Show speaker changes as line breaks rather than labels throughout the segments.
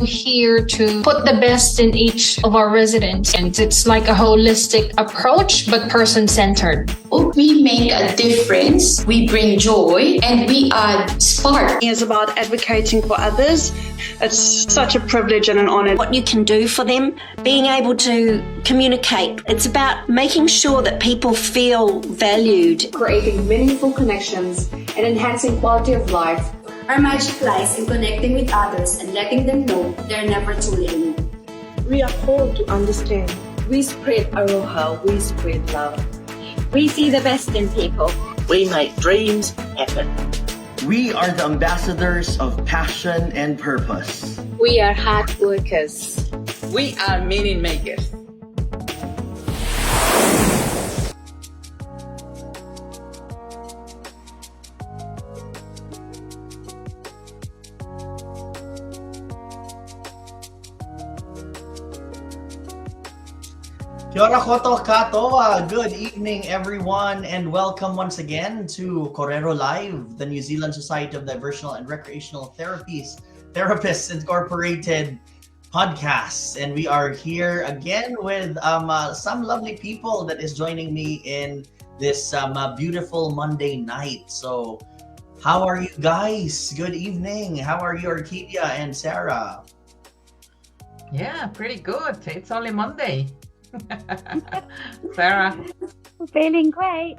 here to put the best in each of our residents. And it's like a holistic approach, but person-centered.
We make a difference, we bring joy, and we add spark.
It's about advocating for others. It's such a privilege and an honor.
What you can do for them, being able to communicate. It's about making sure that people feel valued.
Creating meaningful connections and enhancing quality of life.
Our magic lies in connecting with others and letting them know they're never too late.
We are called to understand.
We spread aroha, we spread love.
We see the best in people.
We make dreams happen.
We are the ambassadors of passion and purpose.
We are hard workers.
We are meaning makers.
Kia ora koto katoa. Good evening, everyone, and welcome once again to Kōrero Live, the New Zealand Society of Diversional and Recreational Therapists Incorporated podcast. And we are here again with some lovely people that is joining me in this beautiful Monday night. So, how are you guys? Good evening. How are you, Orquidea and Sarah?
Yeah, pretty good. It's only Monday. Sarah?
Feeling great.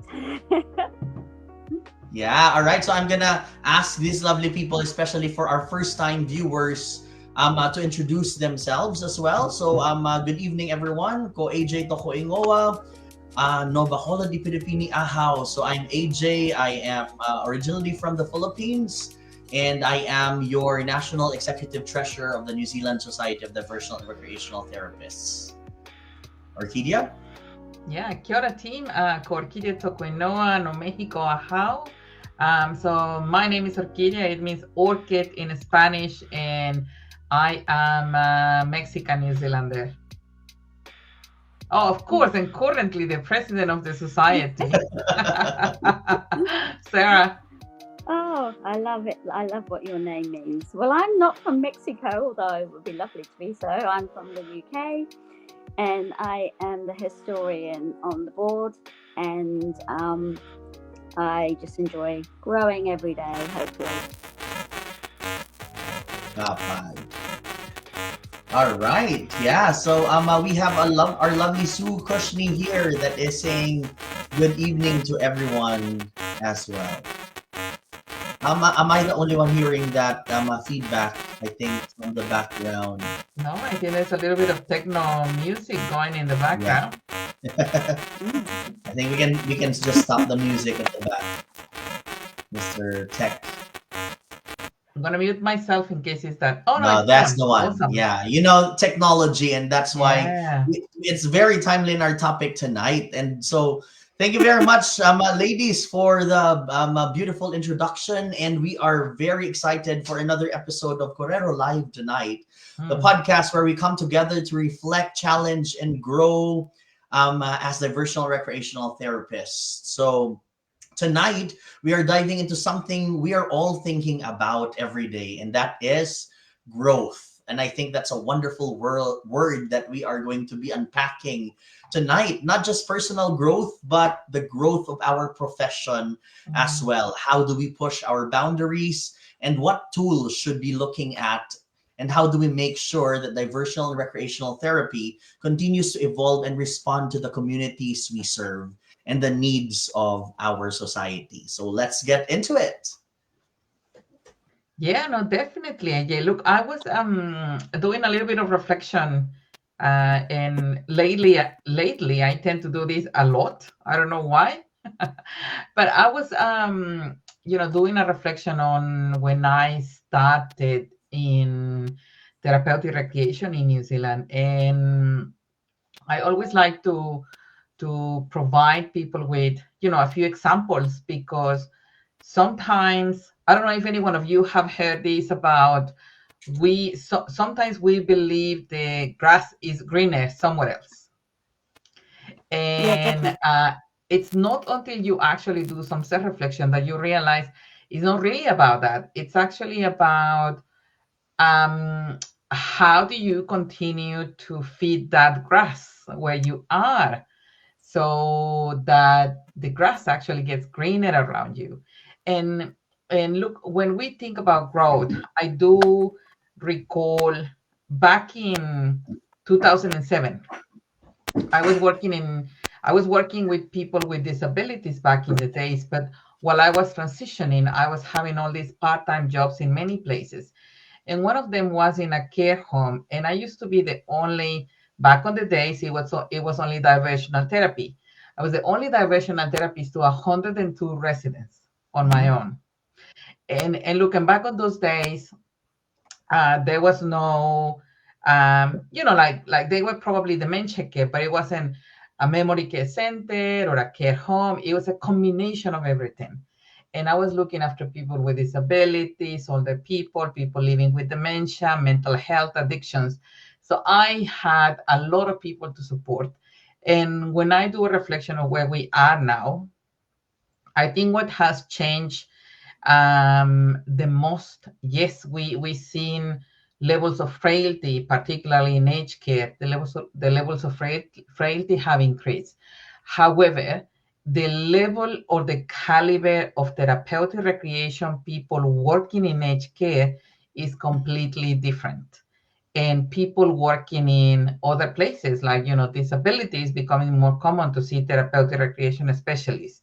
Yeah, all right. So I'm gonna ask these lovely people, especially for our first-time viewers, to introduce themselves as well. So good evening, everyone. Ko AJ to ko ingoa. No bahola di Pilipini ahaw. So I'm AJ. I am originally from the Philippines, and I am your National Executive Treasurer of the New Zealand Society of Diversional and Recreational Therapists. Orquidea?
Yeah, kia ora team. Ko Orquidea to koinoa no Mexico ahau. So my name is Orquidea. It means orchid in Spanish, and I am a Mexican New Zealander. Oh, of course, and currently the president of the society. Sarah?
Oh, I love it. I love what your name means. Well, I'm not from Mexico, although it would be lovely to be so. I'm from the UK. And I am the historian on the board, and I just enjoy growing every day, hopefully.
All right, yeah. So we have our lovely Sue Kushni here that is saying good evening to everyone as well. Am I the only one hearing that feedback? I think from the background.
No, I think there's a little bit of techno music going in the background.
Yeah. I think we can just stop the music at the back, Mr. Tech.
I'm gonna mute myself in case it's that. Oh
no, that's the one. Awesome. Yeah, technology, and that's why it's very timely in our topic tonight. And so, thank you very much, ladies, for the beautiful introduction. And we are very excited for another episode of Kōrero Live tonight, the podcast where we come together to reflect, challenge, and grow as diversional recreational therapists. So tonight, we are diving into something we are all thinking about every day, and that is growth. And I think that's a wonderful word that we are going to be unpacking tonight. Not just personal growth, but the growth of our profession as well. How do we push our boundaries, and what tools should be looking at, and how do we make sure that diversional and recreational therapy continues to evolve and respond to the communities we serve and the needs of our society. So let's get into it.
Yeah, no, definitely, AJ. Look, I was doing a little bit of reflection, and lately I tend to do this a lot. I don't know why, but I was doing a reflection on when I started in therapeutic recreation in New Zealand, and I always like to provide people with a few examples, because sometimes, I don't know if any one of you have heard this about, sometimes we believe the grass is greener somewhere else. And it's not until you actually do some self-reflection that you realize it's not really about that. It's actually about how do you continue to feed that grass where you are so that the grass actually gets greener around you? And look, when we think about growth, I do recall back in 2007, I was working in I was working with people with disabilities back in the days, but while I was transitioning, I was having all these part-time jobs in many places. And one of them was in a care home. And I used to be the only, back on the days, it was only diversional therapy. I was the only diversional therapist to 102 residents on my own. And looking back on those days, there was no, like they were probably dementia care, but it wasn't a memory care center or a care home. It was a combination of everything. And I was looking after people with disabilities, older people living with dementia, mental health, addictions. So I had a lot of people to support. And when I do a reflection of where we are now, I think what has changed the most, yes, we've seen levels of frailty, particularly in aged care. The levels of frailty have increased. However, the level or the caliber of therapeutic recreation people working in aged care is completely different. And people working in other places, like disability is becoming more common to see therapeutic recreation specialists.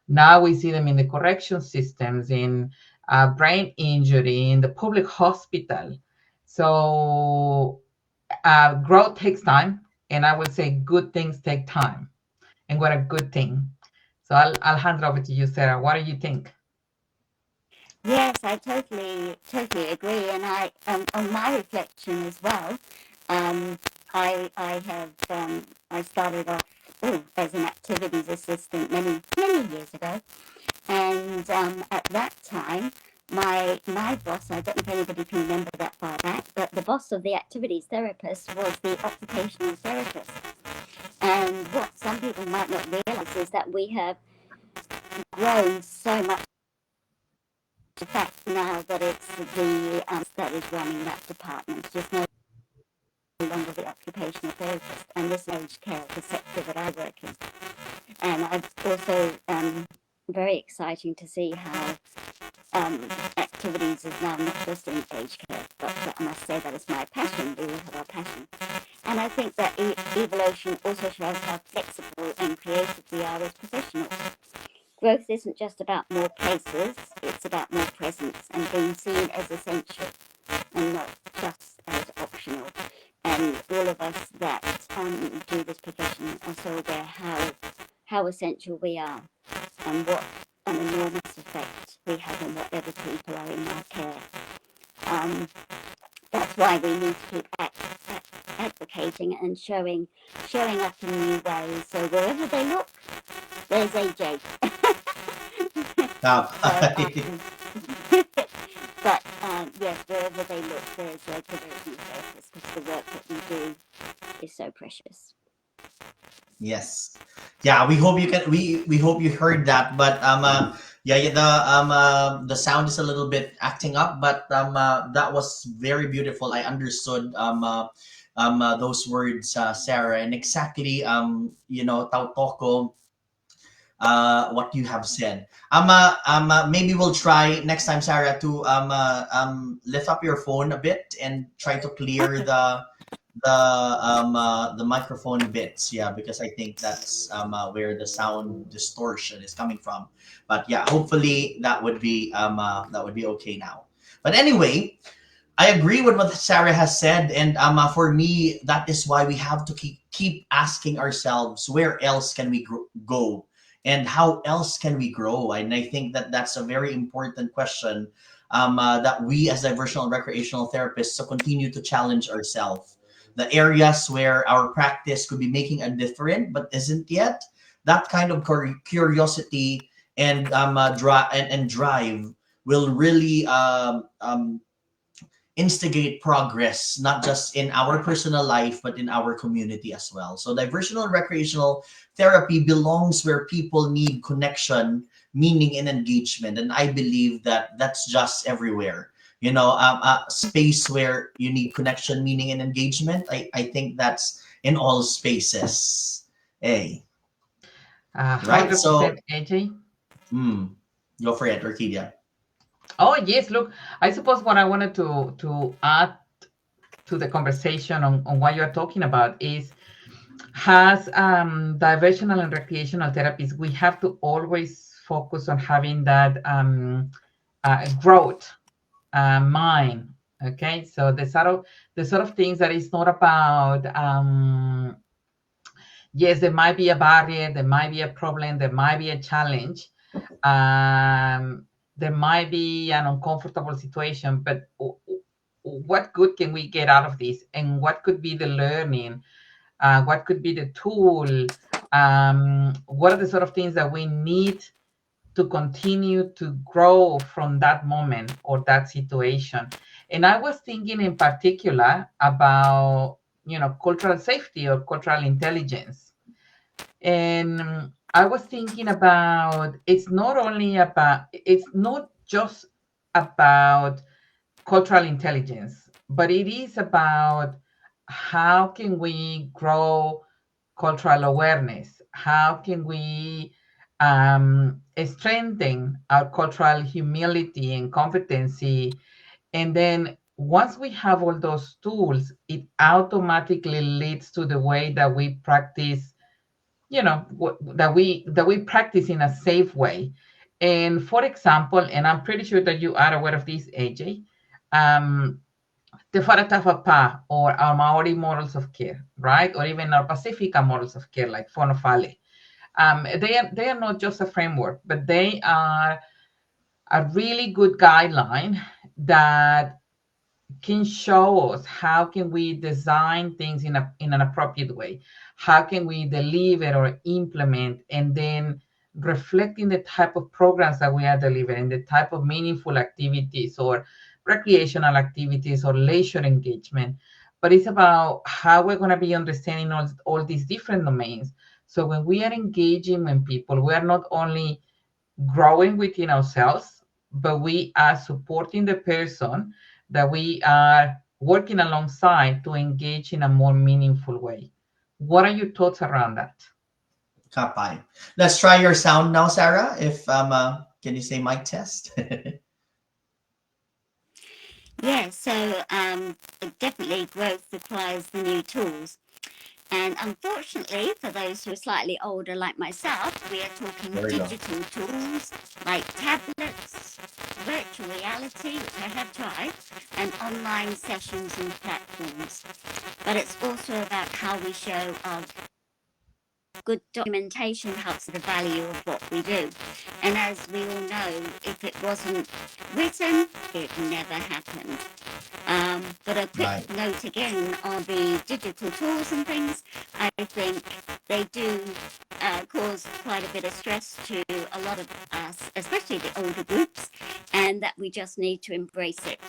Now we see them in the correction systems, in brain injury, in the public hospital. So growth takes time, and I would say good things take time. And what a good thing. So I'll hand it over to you, Sarah. What do you think?
Yes, I totally agree, and on my reflection as well, I started off as an activities assistant many years ago, and at that time, my boss, I don't know if anybody can remember that far back, but the boss of the activities therapist was the occupational therapist. And what some people might not realize is that we have grown so much. In fact, now that it's the that is running that department, just no longer the occupational therapist, and this aged care, the sector that I work in. And it's also very exciting to see how activities is now not just in aged care, but I must say that is my passion. We all have our passion. And I think that evolution also shows how flexible and creative we are as professionals. Growth isn't just about more places, it's about more presence and being seen as essential and not just as optional. And all of us that do this profession are so aware how essential we are and what an enormous effect we have on whatever people are in our care. That's why we need to keep advocating and showing up in new ways. So wherever they look, there's AJ. But yes, wherever they look, there's a diversional therapist, because the work that we do is so precious.
Yes. Yeah, we hope you can we hope you heard that. But the sound is a little bit acting up, but that was very beautiful. I understood those words, Sarah, and exactly tautoko what you have said. Maybe we'll try next time, Sarah, to lift up your phone a bit and try to clear the microphone bits, yeah, because I think that's where the sound distortion is coming from. But yeah, hopefully that would be okay now. But anyway, I agree with what Sarah has said, and for me, that is why we have to keep asking ourselves, where else can we go, and how else can we grow? And I think that that's a very important question that we as diversional and recreational therapists so continue to challenge ourselves. The areas where our practice could be making a difference but isn't yet. That kind of curiosity and drive will really instigate progress, not just in our personal life, but in our community as well. So diversional and recreational therapy belongs where people need connection, meaning, and engagement. And I believe that that's just everywhere. a space where you need connection, meaning, and engagement. I think that's in all spaces. Hey, right? So,
100%, AJ.
Go for it, Orquidea.
Oh yes, look, I suppose what I wanted to add to the conversation on what you're talking about is, has diversional and recreational therapies, we have to always focus on having that growth mind. Okay, so the sort of things that is not about yes, there might be a barrier, there might be a problem, there might be a challenge, there might be an uncomfortable situation, but what good can we get out of this, and what could be the learning, what could be the tool, what are the sort of things that we need to continue to grow from that moment or that situation. And I was thinking in particular about, cultural safety or cultural intelligence. And I was thinking about, it's not just about cultural intelligence, but it is about how can we grow cultural awareness? How can we strengthen our cultural humility and competency? And then once we have all those tools, it automatically leads to the way that we practice, that we practice in a safe way. And for example, and I'm pretty sure that you are aware of this, AJ, the Faratafapa or our Maori models of care, right? Or even our Pacifica models of care, like Fonofale. They are not just a framework, but they are a really good guideline that can show us how can we design things in an appropriate way. How can we deliver or implement, and then reflecting the type of programs that we are delivering, the type of meaningful activities or recreational activities or leisure engagement. But it's about how we're going to be understanding all these different domains. So when we are engaging with people, we are not only growing within ourselves, but we are supporting the person that we are working alongside to engage in a more meaningful way. What are your thoughts around that?
Kapai. Let's try your sound now, Sarah. If can you say mic test?
Yeah, so definitely growth requires the new tools. And unfortunately, for those who are slightly older like myself, we are talking digital tools like tablets, virtual reality, which I have tried, and online sessions and platforms. But it's also about how we show our good documentation helps the value of what we do. And as we all know, if it wasn't written, it never happened. But a quick note again on the digital tools and things, I think they do cause quite a bit of stress to a lot of us, especially the older groups, and that we just need to embrace it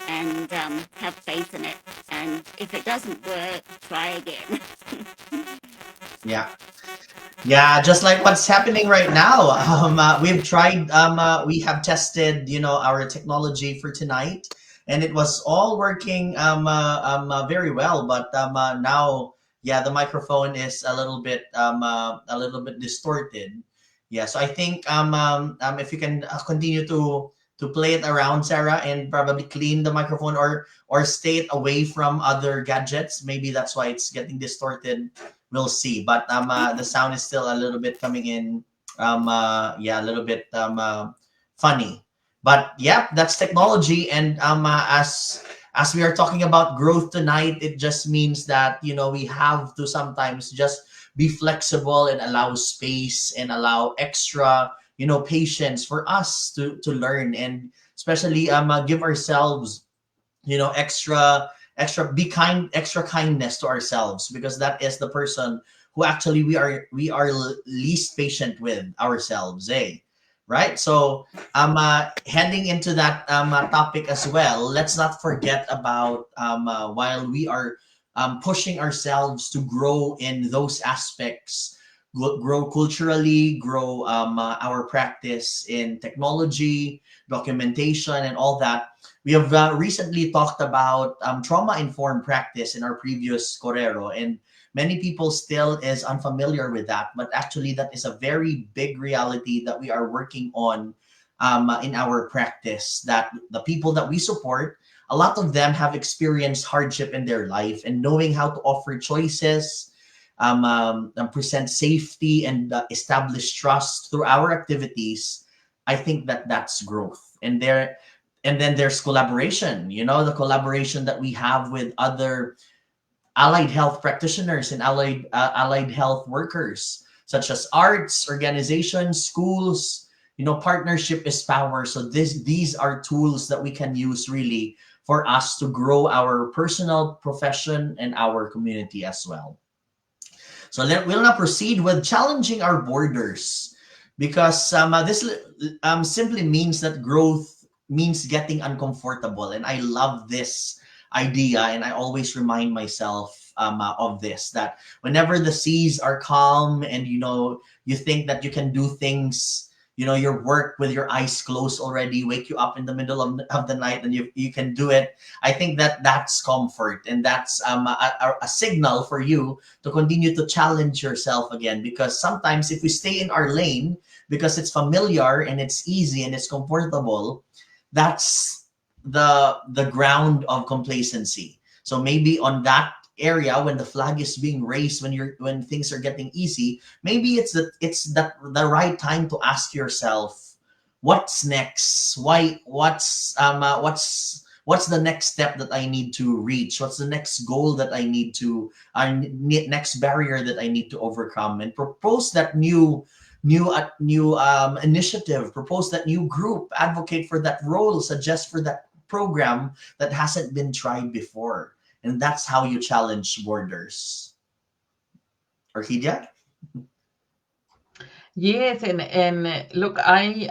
and have faith in it. And if it doesn't work, try again.
Yeah, just like what's happening right now. We've tried, we have tested, our technology for tonight, and it was all working very well. But now, the microphone is a little bit distorted. Yeah, so I think if you can continue to play it around, Sarah, and probably clean the microphone or stay it away from other gadgets. Maybe that's why it's getting distorted. We'll see. But the sound is still a little bit coming in. A little bit funny. But yeah, that's technology. And as we are talking about growth tonight, it just means that we have to sometimes just be flexible and allow space and allow extra patience for us to learn, and especially give ourselves extra extra kindness to ourselves, because that is the person who actually we are least patient with ourselves, right? So heading into that topic as well, let's not forget about while we are pushing ourselves to grow in those aspects, grow culturally, grow our practice in technology, documentation, and all that. We have recently talked about trauma-informed practice in our previous Kōrero, and many people still is unfamiliar with that, but actually that is a very big reality that we are working on in our practice, that the people that we support, a lot of them have experienced hardship in their life, and knowing how to offer choices, present safety, and establish trust through our activities, I think that that's growth. And then there's collaboration, the collaboration that we have with other allied health practitioners and allied health workers, such as arts, organizations, schools. Partnership is power. So these are tools that we can use really for us to grow our personal profession and our community as well. So we'll now proceed with challenging our borders, because this simply means that growth means getting uncomfortable. And I love this idea, and I always remind myself of this, that whenever the seas are calm and you think that you can do things, your work with your eyes closed already, wake you up in the middle of the night, and you can do it. I think that that's comfort, and that's a signal for you to continue to challenge yourself again, because sometimes if we stay in our lane because it's familiar and it's easy and it's comfortable, that's the ground of complacency. So maybe on that area, when the flag is being raised, when things are getting easy, maybe it's the right time to ask yourself, what's next? What's the next step that I need to reach? What's the next goal that I need to next barrier that I need to overcome? And propose that new initiative, propose that new group, advocate for that role, suggest for that program that hasn't been tried before. And that's how you challenge borders. Orquidea?
Yes, and look, I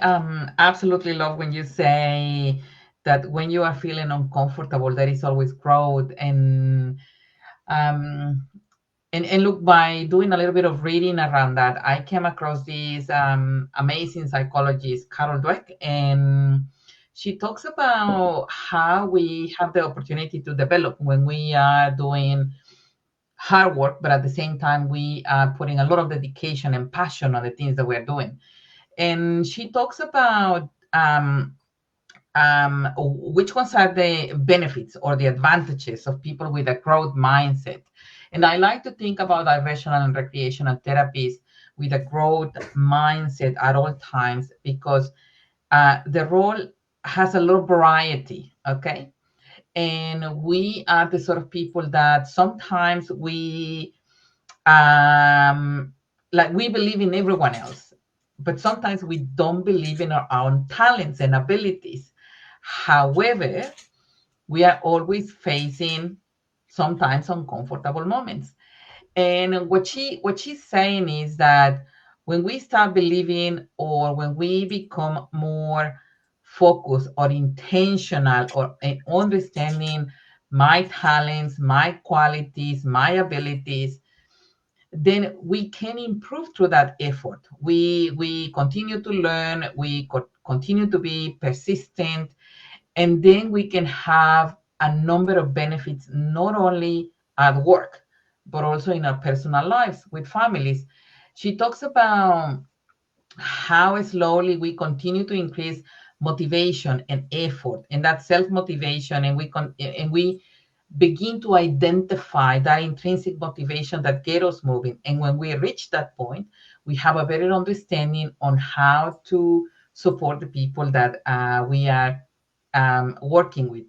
absolutely love when you say that when you are feeling uncomfortable, there is always growth. And look, by doing a little bit of reading around that, I came across this amazing psychologist, Carol Dweck, and she talks about how we have the opportunity to develop when we are doing hard work, but at the same time, we are putting a lot of dedication and passion on the things that we're doing. And she talks about which ones are the benefits or the advantages of people with a growth mindset. And I like to think about diversional and recreational therapies with a growth mindset at all times, because the role has a lot of variety, okay? And we are the sort of people that sometimes we believe in everyone else, but sometimes we don't believe in our own talents and abilities. However, we are always facing sometimes uncomfortable moments. And what she's saying is that when we start believing, or when we become more focused or intentional or understanding my talents, my qualities, my abilities, then we can improve through that effort. We continue to learn, we continue to be persistent, and then we can have a number of benefits, not only at work, but also in our personal lives with families. She talks about how slowly we continue to increase motivation and effort, and that self-motivation, and we begin to identify that intrinsic motivation that gets us moving. And when we reach that point, we have a better understanding on how to support the people that we are working with.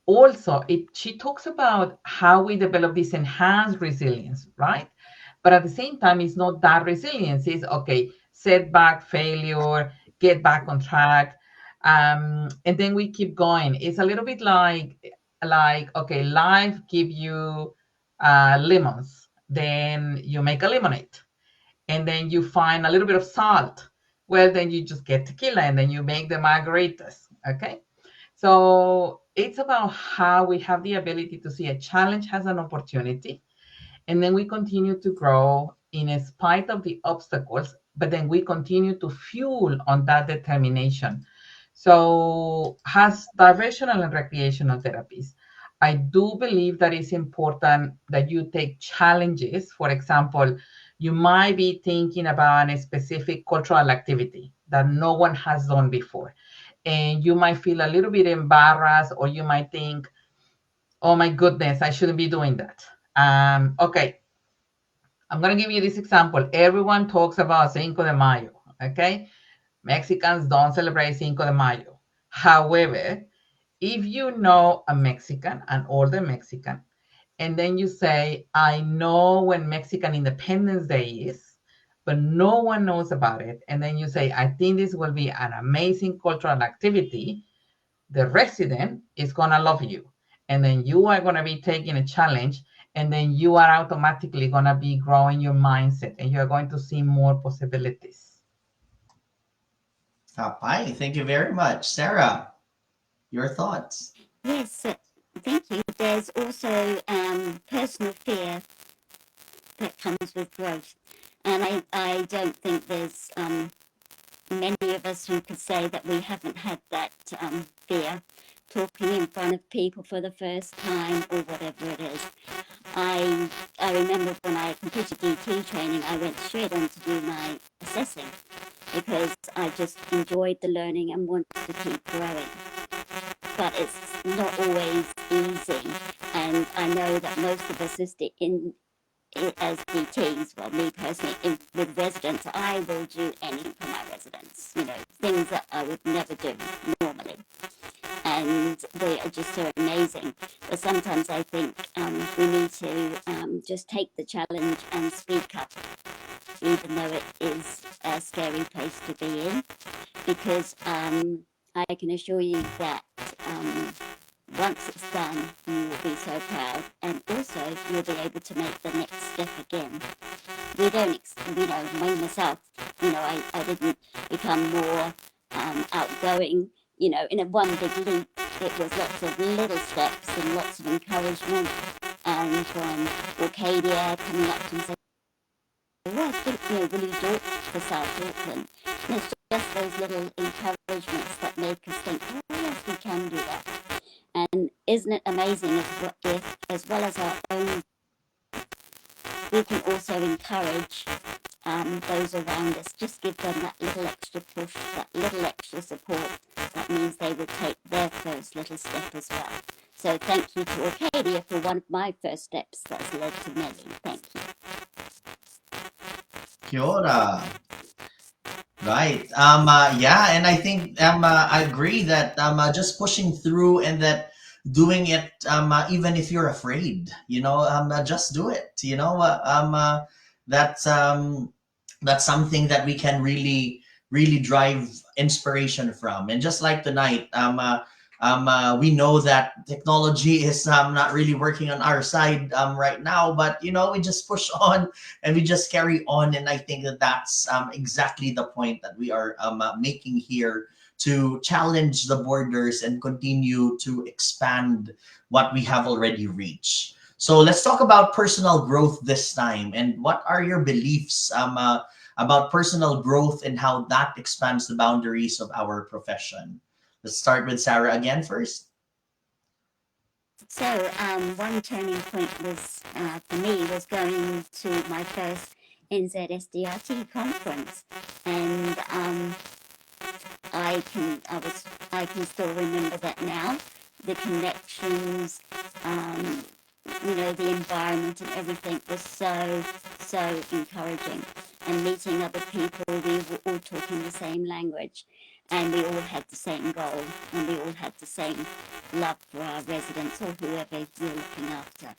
Also, she talks about how we develop this enhanced resilience, right? But at the same time, it's not that resilience. It's okay, setback, failure, get back on track, and then we keep going. It's a little bit like okay, life give you lemons, then you make a lemonade, and then you find a little bit of salt. Well, then you just get tequila, and then you make the margaritas. Okay. So it's about how we have the ability to see a challenge as an opportunity, and then we continue to grow in spite of the obstacles, but then we continue to fuel on that determination. So, has diversional and recreational therapies. I do believe that it's important that you take challenges. For example, you might be thinking about a specific cultural activity that no one has done before. And you might feel a little bit embarrassed, or you might think, oh my goodness, I shouldn't be doing that. Okay, I'm going to give you this example. Everyone talks about Cinco de Mayo, okay? Mexicans don't celebrate Cinco de Mayo. However, if you know a Mexican, an older Mexican, and then you say, I know when Mexican Independence Day is, but no one knows about it, and then you say, I think this will be an amazing cultural activity, the resident is going to love you. And then you are going to be taking a challenge, and then you are automatically going to be growing your mindset, and you're going to see more possibilities.
Hi, thank you very much. Sarah, your thoughts?
Yes, thank you. There's also personal fear that comes with growth. And I don't think there's many of us who could say that we haven't had that fear talking in front of people for the first time or whatever it is. I remember when I completed DT training, I went straight on to do my assessing because I just enjoyed the learning and wanted to keep growing. But it's not always easy, and I know that most of us as DTs, well, me personally, with residents, I will do anything for my residents, things that I would never do normally. And they are just so amazing. But sometimes I think we need to just take the challenge and speak up, even though it is a scary place to be in, because I can assure you that once it's done, you will be so proud, and also you'll be able to make the next step again. We don't, me myself, I didn't become more outgoing, in a one big leap. It was lots of little steps and lots of encouragement, and from Orquidea coming up to me saying, well, I think, will you do it for South Auckland? And it's just those little encouragements that make us think, oh yes, we can do that. And isn't it amazing if, as well as our own, we can also encourage those around us, just give them that little extra push, that little extra support. That means they will take their first little step as well. So thank you to Orquidea for one of my first steps that's led to many. Thank you.
Kia ora. Right. Yeah, and I think I agree that just pushing through, and that doing it even if you're afraid, just do it. That's something that we can really drive inspiration from. And just like tonight, we know that technology is not really working on our side right now, but we just push on and we just carry on. And I think that that's exactly the point that we are making here, to challenge the borders and continue to expand what we have already reached. So let's talk about personal growth this time. And what are your beliefs about personal growth and how that expands the boundaries of our profession? Let's start with Sarah again first.
So one turning point was, for me, was going to my first NZSDRT conference. And I can still remember that now. The connections, the environment and everything was so encouraging. And meeting other people, we were all talking the same language, and we all had the same goal, and we all had the same love for our residents or whoever you're looking after.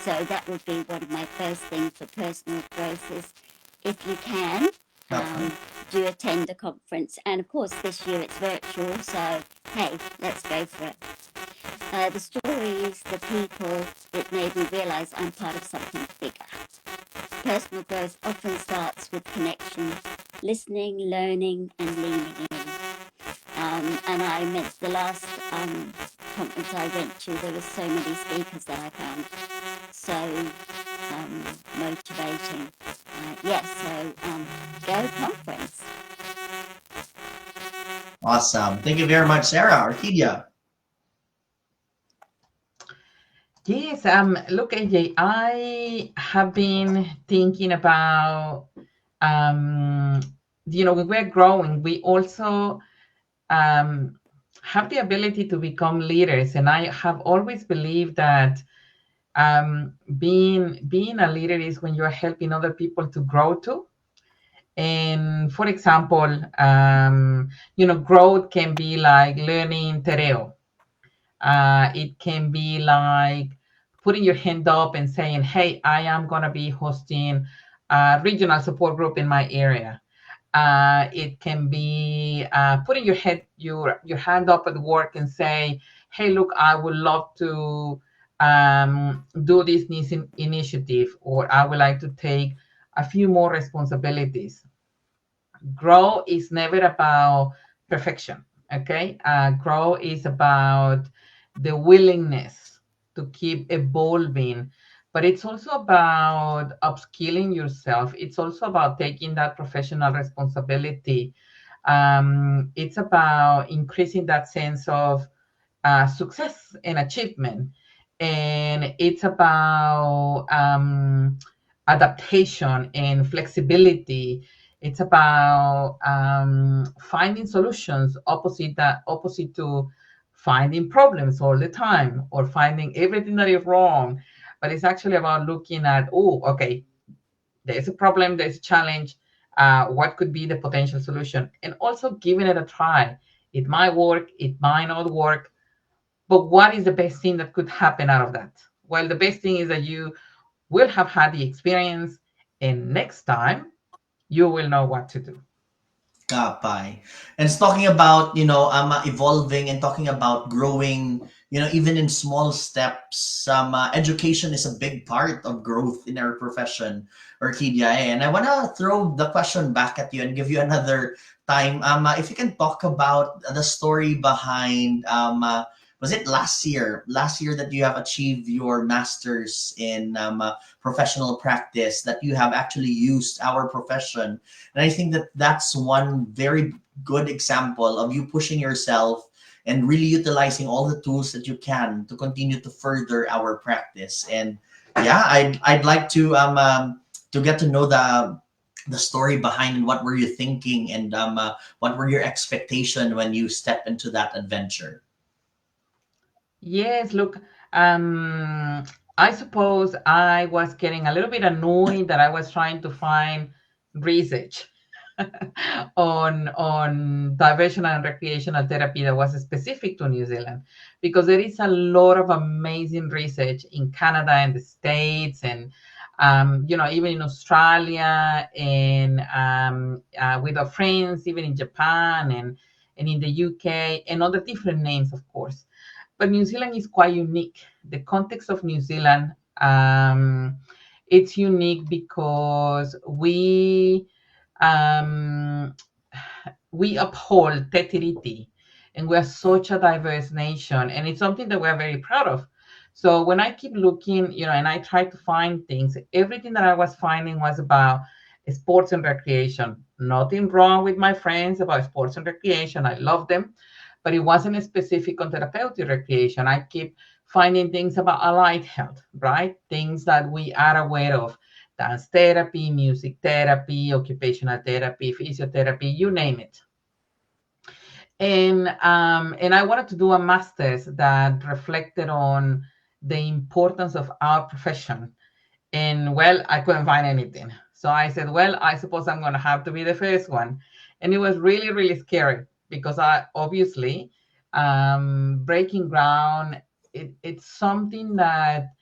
So that would be one of my first things for personal growth is, if you can, do attend a conference. And of course this year it's virtual, so hey, let's go for it. The stories, the people, it made me realise I'm part of something bigger. Personal growth often starts with connection, listening, learning and leaning in. And I met the last conference I went to, there were so many speakers that I found so motivating. Yes, so go conference.
Awesome. Thank you very much, Sarah. Orquidea.
Yes, look, AJ, I have been thinking about, when we're growing, we also have the ability to become leaders. And I have always believed that being a leader is when you're helping other people to grow too. And for example, growth can be like learning tereo. It can be like putting your hand up and saying, hey, I am going to be hosting a regional support group in my area. It can be putting your hand up at work and say, hey, look, I would love to do this initiative, or I would like to take a few more responsibilities. Grow is never about perfection, okay? Grow is about the willingness to keep evolving, but it's also about upskilling yourself. It's also about taking that professional responsibility. It's about increasing that sense of success and achievement. And it's about adaptation and flexibility. It's about finding solutions opposite to finding problems all the time or finding everything that is wrong. But it's actually about looking at, okay, there's a problem, there's a challenge. What could be the potential solution? And also giving it a try. It might work, it might not work, but what is the best thing that could happen out of that? Well, the best thing is that you will have had the experience, and next time you will know what to do.
Kapay. And it's talking about, evolving and talking about growing, even in small steps. Education is a big part of growth in our profession, Orquidea. And I want to throw the question back at you and give you another time. If you can talk about the story behind, was it last year that you have achieved your master's in professional practice, that you have actually used our profession? And I think that that's one very good example of you pushing yourself and really utilizing all the tools that you can to continue to further our practice. And yeah, I'd like to get to know the story behind and what were you thinking, and what were your expectation when you step into that adventure.
Yes, look, I suppose I was getting a little bit annoyed that I was trying to find research on diversional and recreational therapy that was specific to New Zealand, because there is a lot of amazing research in Canada and the States, and even in Australia, and with our friends, even in Japan and in the UK, and other different names, of course. But New Zealand is quite unique. The context of New Zealand, it's unique because we uphold te tiriti, and we are such a diverse nation, and it's something that we're very proud of. So when I keep looking, and I try to find things, everything that I was finding was about sports and recreation. Nothing wrong with my friends about sports and recreation. I love them. But it wasn't specific on therapeutic recreation. I keep finding things about allied health, right? Things that we are aware of: dance therapy, music therapy, occupational therapy, physiotherapy, you name it. And I wanted to do a master's that reflected on the importance of our profession. And well, I couldn't find anything. So I said, well, I suppose I'm going to have to be the first one. And it was really, really scary, because I obviously breaking ground, it's something that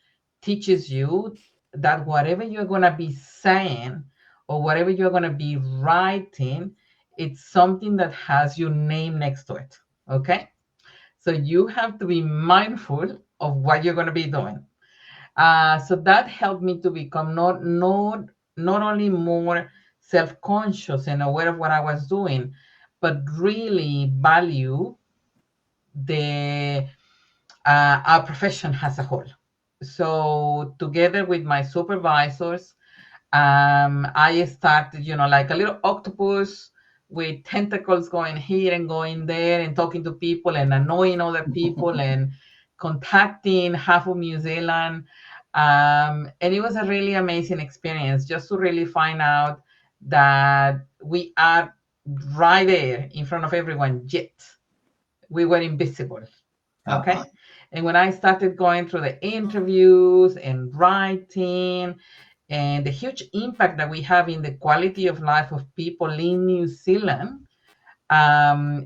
teaches you that whatever you're going to be saying or whatever you're going to be writing, it's something that has your name next to it. Okay, so you have to be mindful of what you're going to be doing. So that helped me to become not only more self-conscious and aware of what I was doing, but really value our profession as a whole. So together with my supervisors, I started, like a little octopus with tentacles going here and going there and talking to people and annoying other people and contacting half of New Zealand. And it was a really amazing experience just to really find out that we are right there in front of everyone, yet we were invisible. Okay. And when I started going through the interviews and writing and the huge impact that we have in the quality of life of people in New Zealand,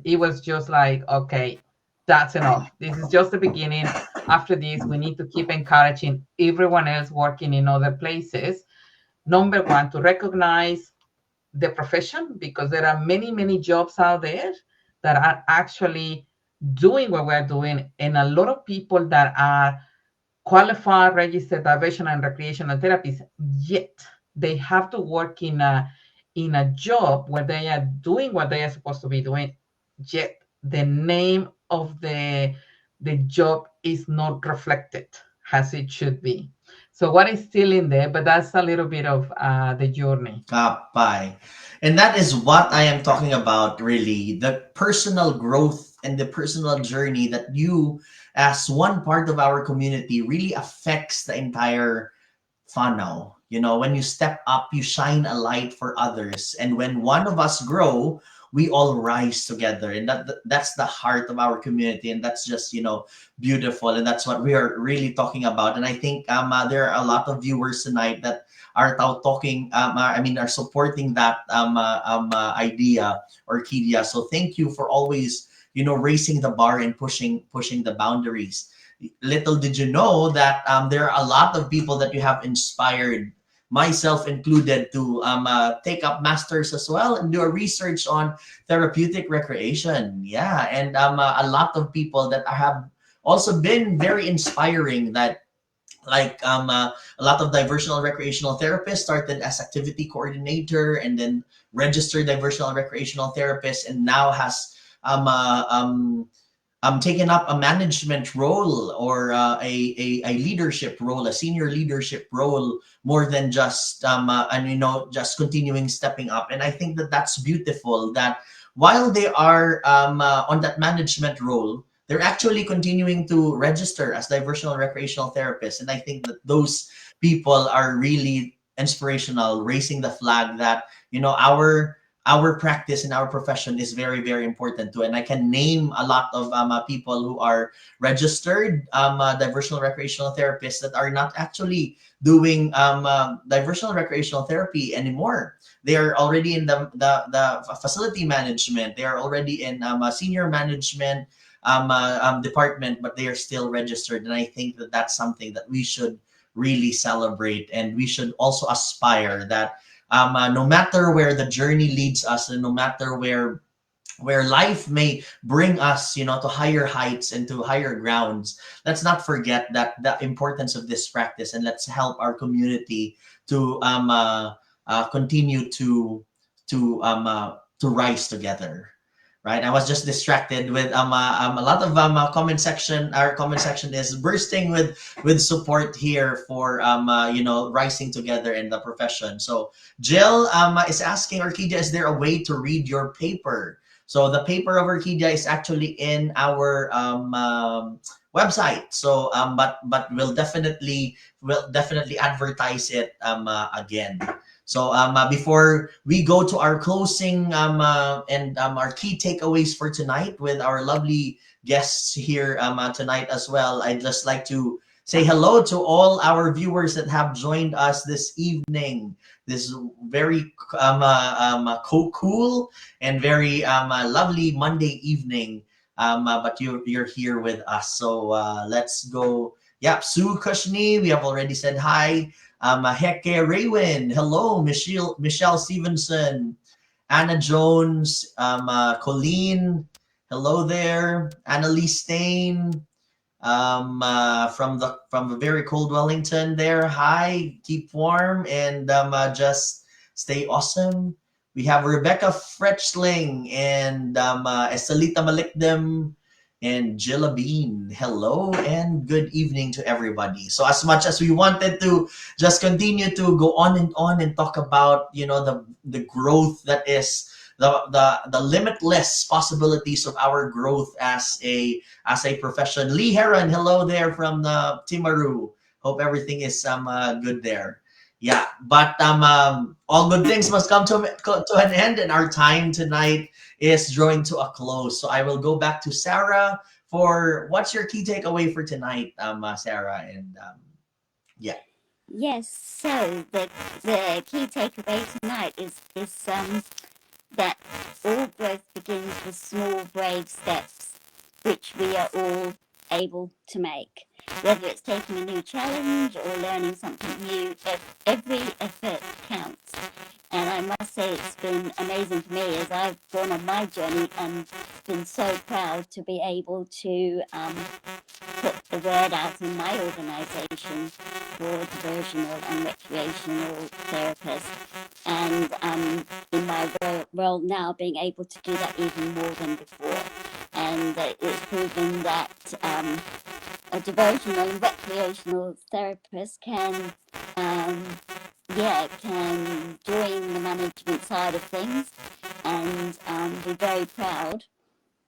it was just like, okay, that's enough. This is just the beginning. After this, we need to keep encouraging everyone else working in other places. Number one, to recognize the profession, because there are many, many jobs out there that are actually doing what we're doing, and a lot of people that are qualified, registered diversional and recreational therapists, yet they have to work in a job where they are doing what they are supposed to be doing, yet the name of the job is not reflected as it should be. So what is still in there, but that's a little bit of the journey.
Bye. And that is what I am talking about, really. The personal growth and the personal journey that you, as one part of our community, really affects the entire funnel. When you step up, you shine a light for others. And when one of us grow, we all rise together. And that's the heart of our community. And that's just, beautiful. And that's what we are really talking about. And I think there are a lot of viewers tonight that are talking, are supporting that idea, Orquidea. So thank you for always, raising the bar and pushing the boundaries. Little did you know that there are a lot of people that you have inspired, myself included, to take up masters as well and do a research on therapeutic recreation. Yeah, and a lot of people that have also been very inspiring, that a lot of diversional recreational therapists started as activity coordinator and then registered diversional recreational therapist, and now has taken up a management role or a leadership role, a senior leadership role, more than just just continuing stepping up. And I think that that's beautiful, that while they are on that management role, they're actually continuing to register as diversional recreational therapists. And I think that those people are really inspirational, raising the flag that our practice in our profession is very, very important too. And I can name a lot of people who are registered diversional recreational therapists that are not actually doing diversional recreational therapy anymore. They are already in the facility management. They are already in senior management department, but they are still registered. And I think that that's something that we should really celebrate, and we should also aspire that no matter where the journey leads us, and no matter where life may bring us, to higher heights and to higher grounds, let's not forget that the importance of this practice, and let's help our community to continue to rise together. Right, I was just distracted with a lot of comment section. Our comment section is bursting with support here for rising together in the profession. So Jill is asking, Orquidea, is there a way to read your paper? So the paper of Orquidea is actually in our website. So but we'll definitely advertise it again. So before we go to our closing and our key takeaways for tonight with our lovely guests here tonight as well, I'd just like to say hello to all our viewers that have joined us this evening. This very cool and very lovely Monday evening. But you're here with us. So let's go. Yeah, Sue Kushni, we have already said hi. Heke Raywin, hello. Michelle Stevenson, Anna Jones, Colleen, hello there. Annalise Stain, from the very cold Wellington there. Hi, keep warm and just stay awesome. We have Rebecca Fretchling and Estelita Malikdem, and Jillabine. Hello and good evening to everybody. So as much as we wanted to just continue to go on and talk about, you know, the growth that is the limitless possibilities of our growth as a profession. Lee Heron, hello there from the Timaru. Hope everything is good there. Yeah, but all good things must come to an end, and our time tonight is drawing to a close. So I will go back to Sarah for what's your key takeaway for tonight, Sarah, and yeah.
Yes, so the key takeaway tonight is that all growth begins with small, brave steps, which we are all able to make. Whether it's taking a new challenge or learning something new, every effort counts. And I must say it's been amazing for me as I've gone on my journey and been so proud to be able to put the word out in my organisation for diversional and recreational therapists. And in my role now, being able to do that even more than before. And it's proven that a diversional and recreational therapist can join the management side of things and be very proud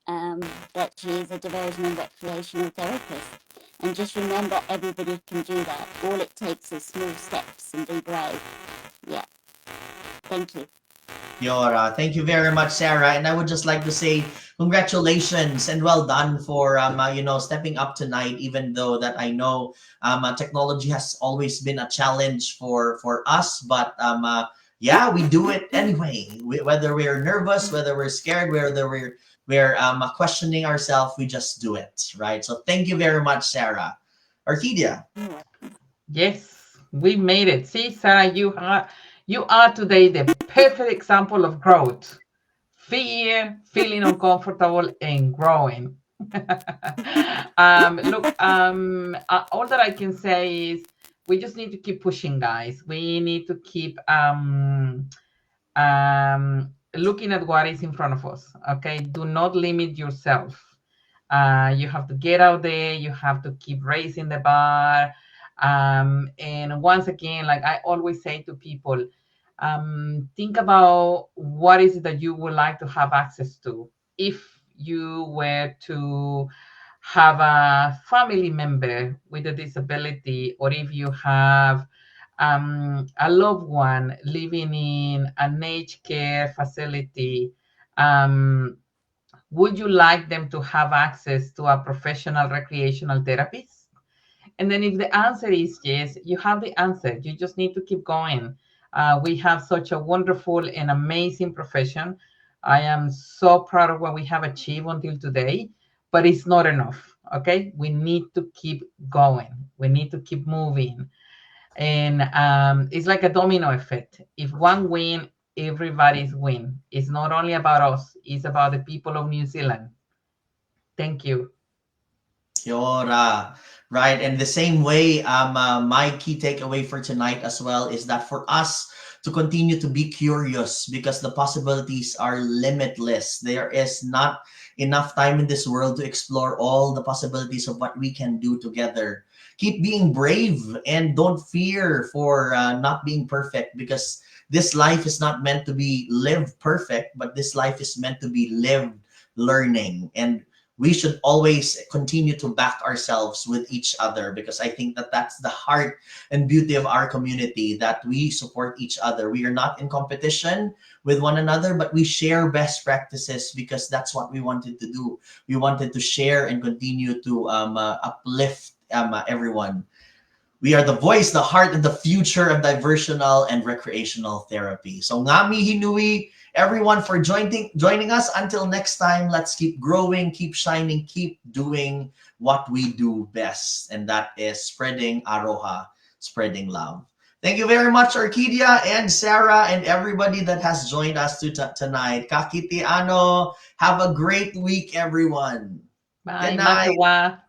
that she is a diversion and recreational therapist. And just remember, everybody can do that. All it takes is small steps and be brave. Yeah. Thank you.
Yora, thank you very much, Sarah. And I would just like to say congratulations and well done for stepping up tonight. Even though that I know technology has always been a challenge for us, but yeah, we do it anyway. Whether we're nervous, whether we're scared, whether we're questioning ourselves, we just do it, right? So thank you very much, Sarah. Orquidea.
Yes, we made it. See, Sarah, you are today the perfect example of growth. Fear, feeling uncomfortable, and growing. Look, all that I can say is we just need to keep pushing, guys. We need to keep looking at what is in front of us. Okay, do not limit yourself. You have to get out there. You have to keep raising the bar. And once again, like I always say to people, think about what is it that you would like to have access to. If you were to have a family member with a disability, or if you have a loved one living in an aged care facility, would you like them to have access to a professional recreational therapist? And then if the answer is yes, you have the answer. You just need to keep going. We have such a wonderful and amazing profession. I am so proud of what we have achieved until today, but it's not enough, okay? We need to keep going. We need to keep moving. And it's like a domino effect. If one win, everybody's win. It's not only about us, it's about the people of New Zealand. Thank you.
Yora. Right. And the same way, my key takeaway for tonight as well is that for us to continue to be curious, because the possibilities are limitless. There is not enough time in this world to explore all the possibilities of what we can do together. Keep being brave and don't fear for not being perfect, because this life is not meant to be lived perfect, but this life is meant to be lived learning. And we should always continue to back ourselves with each other, because I think that that's the heart and beauty of our community, that we support each other. We are not in competition with one another, but we share best practices, because that's what we wanted to do. We wanted to share and continue to uplift everyone. We are the voice, the heart, and the future of diversional and recreational therapy. So ngami hinui everyone for joining us. Until next time, let's keep growing, keep shining, keep doing what we do best, and that is spreading aroha, spreading love. Thank you very much, Orquidea and Sarah and everybody that has joined us tonight. Kakiti ano, have a great week, everyone.
Bye.
Good night.
Matawa.